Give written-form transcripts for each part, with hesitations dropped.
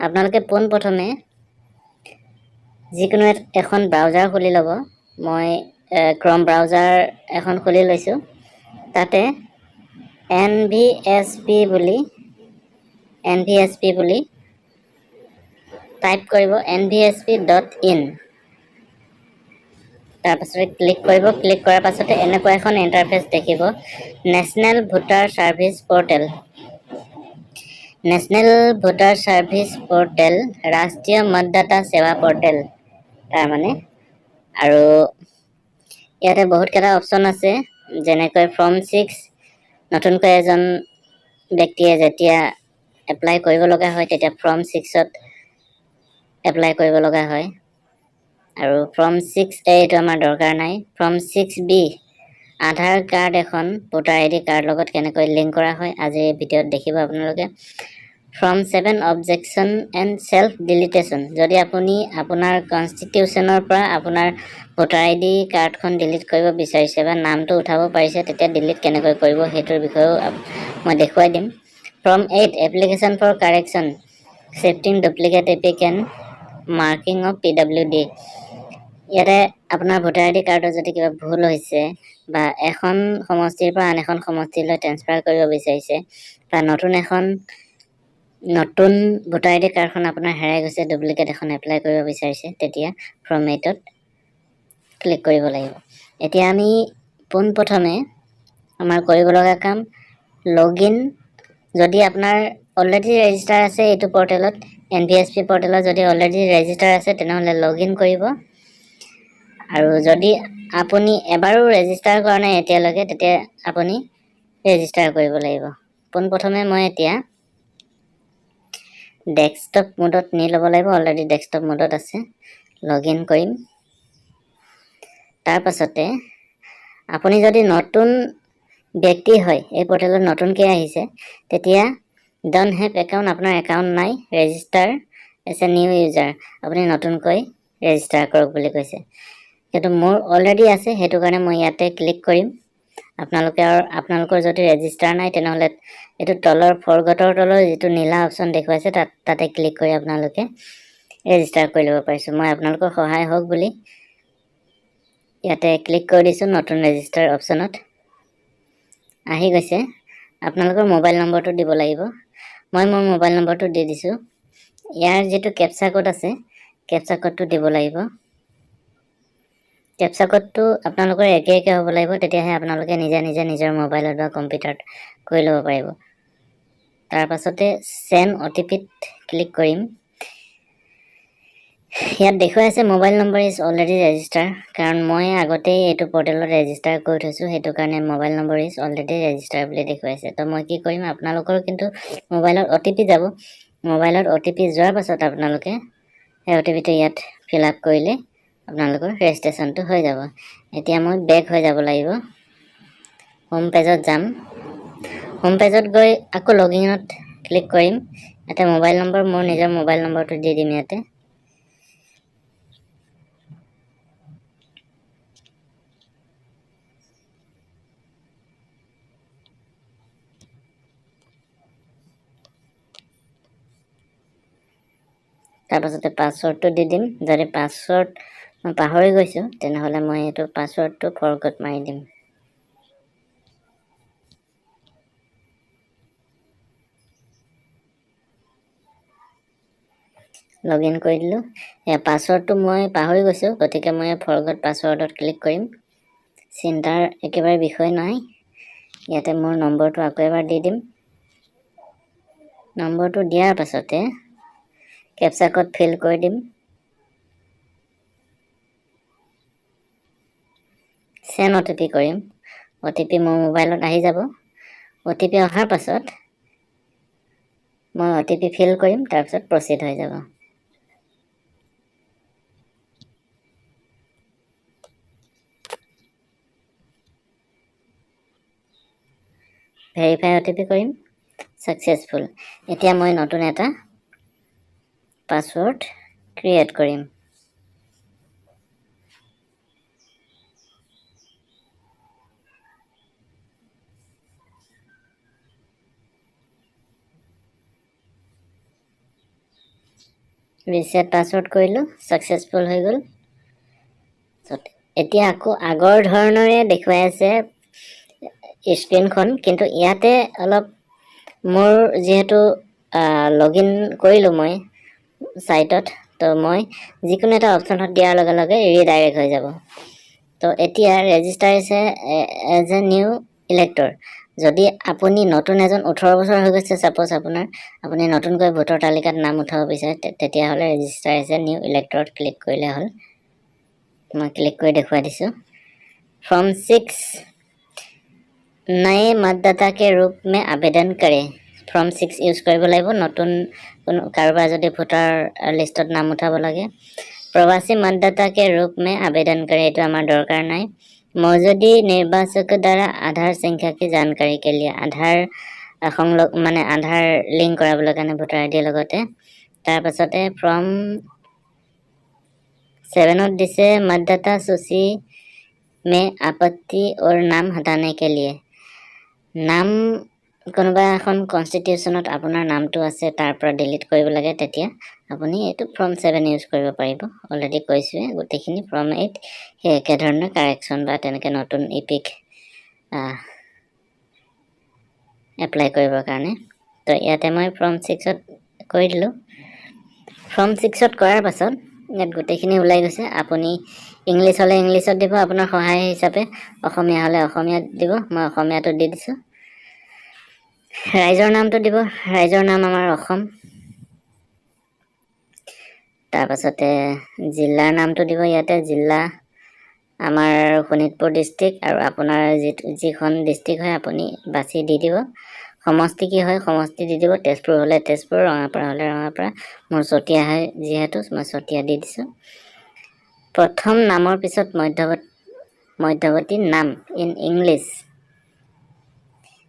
আপোনালোকে পোনপ্ৰথমে যিকোনো এখন ব্ৰাউজাৰ খুলি ল'ব। মই ক্ৰম ব্ৰাউজাৰ এখন খুলি লৈছোঁ। তাতে NVSP বুলি টাইপ কৰিব, nvsp.in। তাৰপাছতে ক্লিক কৰিব। ক্লিক কৰাৰ পাছতে এনেকুৱা এখন ইণ্টাৰফেচ দেখিব, national voter service portal. National voter service portal, ৰাষ্ট্ৰীয় মতদাতা সেৱা পৰ্টেল তাৰমানে। আৰু ইয়াতে বহুতকেইটা অপশ্যন আছে, যেনেকৈ ফৰ্ম 6 নতুনকৈ এজন ব্যক্তিয়ে যেতিয়া এপ্লাই কৰিব লগা হয় তেতিয়া ফৰ্ম 6ত এপ্লাই কৰিব লগা হয়। আৰু ফৰ্ম 6A এইটো আমাৰ দৰকাৰ নাই। ফৰ্ম 6B আধাৰ কাৰ্ড এখন ভোটাৰ ID কাৰ্ড লগত কেনেকৈ লিংক কৰা হয় আজিৰ এই ভিডিঅ'ত দেখিব আপোনালোকে। ফৰ্ম 7 অবজেকশ্যন এণ্ড চেল্ফ ডিলিটেশ্যন, যদি আপুনি আপোনাৰ কনষ্টিটিউশ্যনৰ পৰা আপোনাৰ ভোটাৰ ID কাৰ্ডখন ডিলিট কৰিব বিচাৰিছে বা নামটো উঠাব পাৰিছে, তেতিয়া ডিলিট কেনেকৈ কৰিব সেইটোৰ বিষয়েও মই দেখুৱাই দিম। Form 8 application for correction shifting duplicate applicant marking of PWD। ইয়াতে আপোনাৰ ভোটাৰ ID কাৰ্ডৰ যদি কিবা ভুল হৈছে বা এখন সমষ্টিৰ পৰা আন এখন সমষ্টিলৈ ট্ৰেন্সফাৰ কৰিব বিচাৰিছে বা নতুন ভোটাৰ ID কাৰ্ডখন আপোনাৰ হেৰাই গৈছে, ডুপ্লিকেট এখন এপ্লাই কৰিব বিচাৰিছে, তেতিয়া ফৰ্ম 8ত ক্লিক কৰিব লাগিব। এতিয়া আমি পোনপ্ৰথমে আমাৰ কৰিব লগা কাম লগ ইন। যদি আপোনাৰ অলৰেডি ৰেজিষ্টাৰ আছে এইটো পৰ্টেলত, NVSP পৰ্টেলত যদি অলৰেডি ৰেজিষ্টাৰ আছে তেনেহ'লে লগ ইন কৰিব। আৰু যদি আপুনি এবাৰো ৰেজিষ্টাৰ কৰা নাই এতিয়ালৈকে, তেতিয়া আপুনি ৰেজিষ্টাৰ কৰিব লাগিব। পোনপ্ৰথমে মই এতিয়া ডেস্কটপ মোডত নি ল'ব লাগিব, অলৰেডি ডেস্কটপ মোডত আছে। লগ ইন কৰিম। তাৰ পাছতে আপুনি যদি নতুন ব্যক্তি হয়, এই পৰ্টেলত নতুনকৈ আহিছে, তেতিয়া ডন্ট হেভ একাউণ্ট, আপোনাৰ একাউণ্ট নাই, register as a new user, আপুনি নতুনকৈ ৰেজিষ্টাৰ কৰক বুলি কৈছে। কিন্তু মোৰ অলৰেডি আছে, সেইটো কাৰণে মই ইয়াতে ক্লিক কৰিম। আপোনালোকৰ যদি ৰেজিষ্টাৰ নাই তেনেহ'লে এইটো তলৰ ফৰগটৰ তলৰ যিটো নীলা অপশ্যন দেখুৱাইছে তাতে ক্লিক কৰি আপোনালোকে ৰেজিষ্টাৰ কৰি ল'ব পাৰিছোঁ। মই আপোনালোকৰ সহায় হওক বুলি ইয়াতে ক্লিক কৰি দিছোঁ নতুন ৰেজিষ্টাৰ অপশ্যনত। আহি গৈছে। আপোনালোকৰ মোবাইল নম্বৰটো দিব লাগিব। মই মোৰ মোবাইল নম্বৰটো দি দিছোঁ। ইয়াৰ যিটো কেপচা কোড আছে, কেপচা কোডটো দিব লাগিব। কেপচা কোডটো আপোনালোকৰ একে হ'ব লাগিব, তেতিয়াহে আপোনালোকে নিজে নিজৰ মোবাইলত বা কম্পিউটাৰত কৰি ল'ব পাৰিব। তাৰ পাছতে চেণ্ড OTPত ক্লিক কৰিম। ইয়াত দেখুৱাই আছে mobile number is already register, কাৰণ মই আগতেই এইটো পৰ্টেলত ৰেজিষ্টাৰ কৰি থৈছোঁ, সেইটো কাৰণে mobile number is already register বুলি দেখুৱাইছে। তো মই কি কৰিম, আপোনালোকৰ কিন্তু মোবাইলত OTP যাব। মোবাইলত OTP যোৱাৰ পাছত আপোনালোকে সেই OTPটো ইয়াত ফিল আপ কৰিলে আপোনালোকৰ ৰেজিষ্ট্ৰেশ্যনটো হৈ যাব। এতিয়া মই বেক হৈ যাব লাগিব, হোম পেজত যাম। হোম পেজত গৈ আকৌ লগ ইনত ক্লিক কৰিম। ইয়াতে মোবাইল নম্বৰ, মোৰ নিজৰ মোবাইল নম্বৰটো দি দিম ইয়াতে। তাৰপাছতে পাছৱৰ্ডটো দি দিম। যদি পাছৱৰ্ড মই পাহৰি গৈছোঁ তেনেহ'লে মই এইটো পাছৱৰ্ডটো ফৰগট মাৰি দিম। লগ ইন কৰি দিলোঁ। পাছৱৰ্ডটো মই পাহৰি গৈছোঁ, গতিকে মই ফৰগট পাছৱৰ্ডত ক্লিক কৰিম। চিন্তাৰ একেবাৰে বিষয় নাই। ইয়াতে মোৰ নম্বৰটো আকৌ এবাৰ দি দিম। নম্বৰটো দিয়াৰ পাছতে কেপচা কোড ফিল কৰি দিম। চেণ্ড OTP কৰিম। OTP মোৰ মোবাইলত আহি যাব। OTP অহাৰ পাছত মই OTP ফিল কৰিম, তাৰপিছত প্ৰচিড হৈ যাব। ভেৰিফাই OTP কৰিম, ছাকচেছফুল। এতিয়া মই নতুন এটা পাছৱৰ্ড ক্ৰিয়েট কৰিম। ৰিছেট পাছৱৰ্ড কৰিলোঁ, ছাকচেছফুল হৈ গ'ল। এতিয়া আকৌ আগৰ ধৰণৰে দেখুৱাই আছে স্ক্ৰীনখন, কিন্তু ইয়াতে অলপ মোৰ যিহেতু লগইন কৰিলোঁ মই সাইটত, তো মই যিকোনো এটা অপশ্যনত দিয়াৰ লগে লগে ৰিডাইৰেক্ট হৈ যাব। তো এতিয়া register as a new elector. যদি আপুনি নতুন এজন 18 বছৰ হৈ গৈছে, ছাপোজ আপুনি নতুনকৈ ভোটাৰ তালিকাত নাম উঠাব বিচাৰে, তেতিয়াহ'লে ৰেজিষ্টাৰ এজ এ নিউ ইলেক্টৰত ক্লিক কৰিলে হ'ল। मैं क्लिक कर दिखा दिसो। फॉर्म 6 नए मतदाता के रूप में आवेदन करे। फॉर्म 6 यूज কৰিব লাগিব নতুন কাৰোবাৰ যদি ভোটাৰ লিষ্টত নাম উঠাব লাগে। प्रवासी मतदाता के रूप में आवेदन करे, এইটো আমাৰ দৰকাৰ নাই। मौजूदी निर्वाचक द्वारा आधार संख्या की जानकारी के लिए आधार সংলগ মানে আধাৰ লিংক কৰাবলৈ কাৰণে ভোটাৰ আইডি লগতে। তাৰ পাছতে ফৰ্ম 7 दिसे मतदाता सूची में आपत्ति और नाम हटाने के लिए। नाम কোনোবা এখন কনস্টিটিউশনত আপোনাৰ নামটো আছে তাৰ পৰা ডিলিট কৰিব লাগে, তেতিয়া আপুনি এইটো ফৰ্ম 7 ইউজ কৰিব পাৰিব। অলৰেডি কৈছোৱে গোটেইখিনি ফৰ্ম 8 সেই একেধৰণে কাৰেকশ্যন বা তেনেকৈ নতুন ইপিক এপ্লাই কৰিবৰ কাৰণে। তো ইয়াতে মই ফৰ্ম 6ত কৰি দিলোঁ। ফৰ্ম 6ত কৰাৰ পাছত ইয়াত গোটেইখিনি ওলাই গৈছে। আপুনি ইংলিছ হ'লে ইংলিছত দিব, আপোনাৰ সহায় হিচাপে অসমীয়া হ'লে অসমীয়াত দিব। মই অসমীয়াটো দি দিছোঁ। ৰাইজৰ নামটো দিব, ৰাইজৰ নাম আমাৰ অসম। তাৰ পাছতে জিলাৰ নামটো দিব, ইয়াতে জিলা আমাৰ শোণিতপুৰ ডিষ্ট্ৰিক্ট, আৰু আপোনাৰ যিখন ডিষ্ট্ৰিক্ট হয় আপুনি বাছি দি দিব। সমষ্টি কি হয় সমষ্টি দি দিব, তেজপুৰ হ'লে তেজপুৰ, ৰঙাপাৰা হ'লে ৰঙাপাৰা। মোৰ চতিয়া হয় যিহেতু মই চতিয়া দি দিছোঁ। প্ৰথম নামৰ পিছত মধ্যৱৰ্তী নাম ইন ইংলিছ,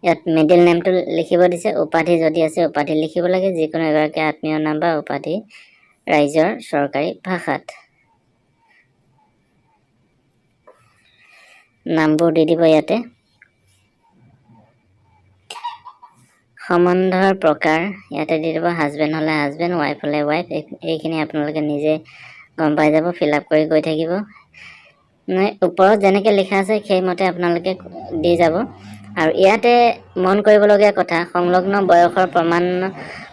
ইয়াত মিডিল নেমটো লিখিব দিছে। উপাধি যদি আছে উপাধি লিখিব লাগে, যিকোনো এগৰাকী আত্মীয় নাম বা উপাধি ৰাইজৰ চৰকাৰী ভাষাত। নামবোৰ দি দিব ইয়াতে। সম্বন্ধৰ প্ৰকাৰ ইয়াতে দি দিব, হাজবেণ্ড হ'লে হাজবেণ্ড, ৱাইফ হ'লে ৱাইফ। এইখিনি আপোনালোকে নিজে গম পাই যাব, ফিল আপ কৰি গৈ থাকিব। ওপৰত যেনেকৈ লিখা আছে সেইমতে আপোনালোকে দি যাব। আৰু ইয়াতে মন কৰিবলগীয়া কথা, সংলগ্ন বয়সৰ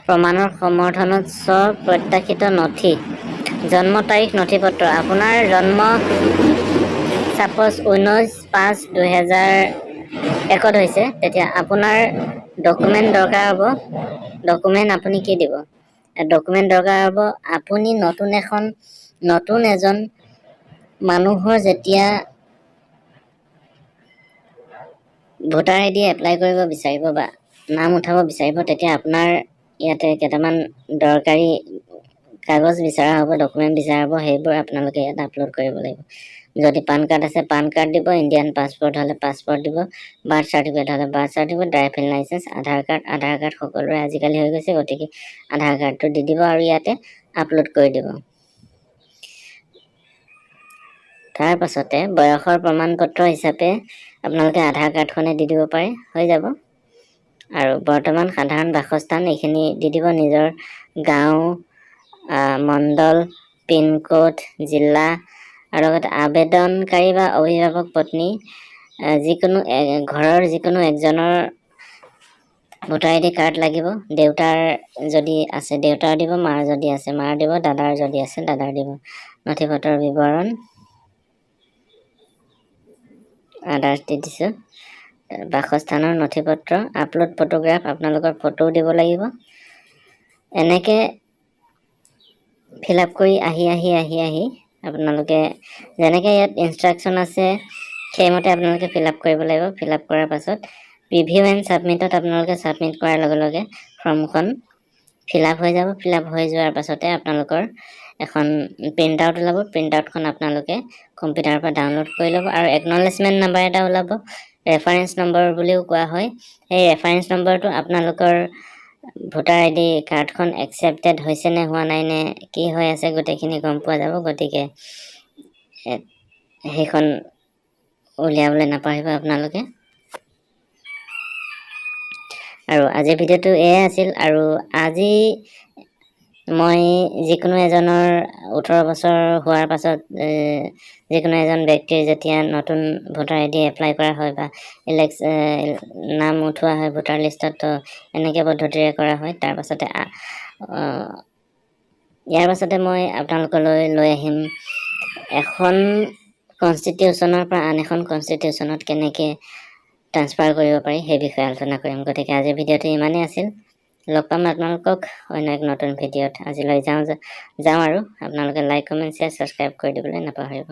প্ৰমাণৰ সমৰ্থনত স্বপ্ৰত্যাশিত নথি, জন্ম তাৰিখ নথিপত্ৰ। আপোনাৰ জন্ম ছাপ'জ 19/5/2001 হৈছে, তেতিয়া আপোনাৰ ডকুমেণ্ট দৰকাৰ হ'ব। ডকুমেণ্ট আপুনি কি দিব? ডকুমেণ্ট দৰকাৰ হ'ব আপুনি নতুন এজন মানুহৰ যেতিয়া ভোটাৰ আইডি এপ্লাই কৰিব বিচাৰিব বা নাম উঠাব বিচাৰিব, তেতিয়া আপোনাৰ ইয়াতে কেইটামান দৰকাৰী কাগজ বিচৰা হ'ব, ডকুমেণ্ট বিচৰা হ'ব। সেইবোৰ আপোনালোকে ইয়াত আপলোড কৰিব লাগিব। যদি পান কাৰ্ড আছে পান কাৰ্ড দিব, ইণ্ডিয়ান পাছপৰ্ট হ'লে পাছপৰ্ট দিব, বাৰ্থ চাৰ্টিফিকেট হ'লে বাৰ্থ চাৰ্টিফিকেট, ড্ৰাইভিং লাইচেন্স, আধাৰ কাৰ্ড সকলোৰে আজিকালি হৈ গৈছে, গতিকে আধাৰ কাৰ্ডটো দি দিব আৰু ইয়াতে আপলোড কৰি দিব। তাৰ পাছতে বয়সৰ প্ৰমাণ পত্ৰ হিচাপে আপোনালোকে আধাৰ কাৰ্ডখনে দি দিব পাৰে, হৈ যাব। আৰু বৰ্তমান সাধাৰণ বাসস্থান এইখিনি দি দিব, নিজৰ গাঁও, মণ্ডল, পিনক'ড, জিলা, আৰু লগতে আবেদনকাৰী বা অভিভাৱক পত্নী ঘৰৰ যিকোনো একজনৰ ভোটাৰ আইডি কাৰ্ড লাগিব। দেউতাৰ যদি আছে দেউতাৰ দিব, মাৰ যদি আছে মাৰ দিব, দাদাৰ যদি আছে দাদাৰ দিব। নথিপত্ৰৰ বিৱৰণ আদাৰ্ছ দি দিছোঁ। বাসস্থানৰ নথিপত্ৰ, আপলোড ফটোগ্ৰাফ, আপোনালোকৰ ফটোও দিব লাগিব। এনেকৈ ফিল আপ কৰি আহি আপোনালোকে যেনেকৈ ইয়াত ইনষ্ট্ৰাকশ্যন আছে সেইমতে আপোনালোকে ফিল আপ কৰিব লাগিব। ফিল আপ কৰাৰ পাছত প্ৰিভিউ এণ্ড ছাবমিটত আপোনালোকে ছাবমিট কৰাৰ লগে লগে ফৰ্মখন ফিল আপ হৈ যাব। ফিল আপ হৈ যোৱাৰ পাছতে আপোনালোকৰ এখন প্ৰিণ্ট আউট ওলাব। প্ৰিণ্ট আউটখন আপোনালোকে কম্পিউটাৰৰ পৰা ডাউনলোড কৰি ল'ব, আৰু একনলেজমেণ্ট নাম্বাৰ এটা ওলাব, ৰেফাৰেঞ্চ নম্বৰ বুলিও কোৱা হয়। সেই ৰেফাৰেঞ্চ নম্বৰটো আপোনালোকৰ ভোটাৰ আইডি কাৰ্ডখন একচেপ্টেড হৈছে নে হোৱা নাই নে কি হৈ আছে গোটেইখিনি গম পোৱা যাব। গতিকে সেইখন উলিয়াবলৈ নাপাহৰিব আপোনালোকে। আৰু আজিৰ ভিডিঅ'টো এয়াই আছিল। আৰু আজি মই যিকোনো এজনৰ 18 বছৰ হোৱাৰ পাছত যিকোনো এজন ব্যক্তিৰ যেতিয়া নতুন ভোটাৰ আইডি এপ্লাই কৰা হয় বা নাম উঠোৱা হয় ভোটাৰ লিষ্টত, তো এনেকৈ পদ্ধতিৰে কৰা হয়। তাৰ পাছতে ইয়াৰ পাছতে মই আপোনালোকলৈ লৈ আহিম এখন কনষ্টিটিউশ্যনৰ পৰা আন এখন কনষ্টিটিউশ্যনত কেনেকৈ ট্ৰান্সফাৰ কৰিব পাৰি সেই বিষয়ে আলোচনা কৰিম। গতিকে আজিৰ ভিডিঅ'টো ইমানেই আছিল। লগ পাম আপোনালোকক অন্য এক নতুন ভিডিঅ'ত। আজিলৈ যাওঁ আৰু আপোনালোকে লাইক, কমেণ্ট, শ্বেয়াৰ, ছাবস্ক্ৰাইব কৰি দিবলৈ নাপাহৰিব।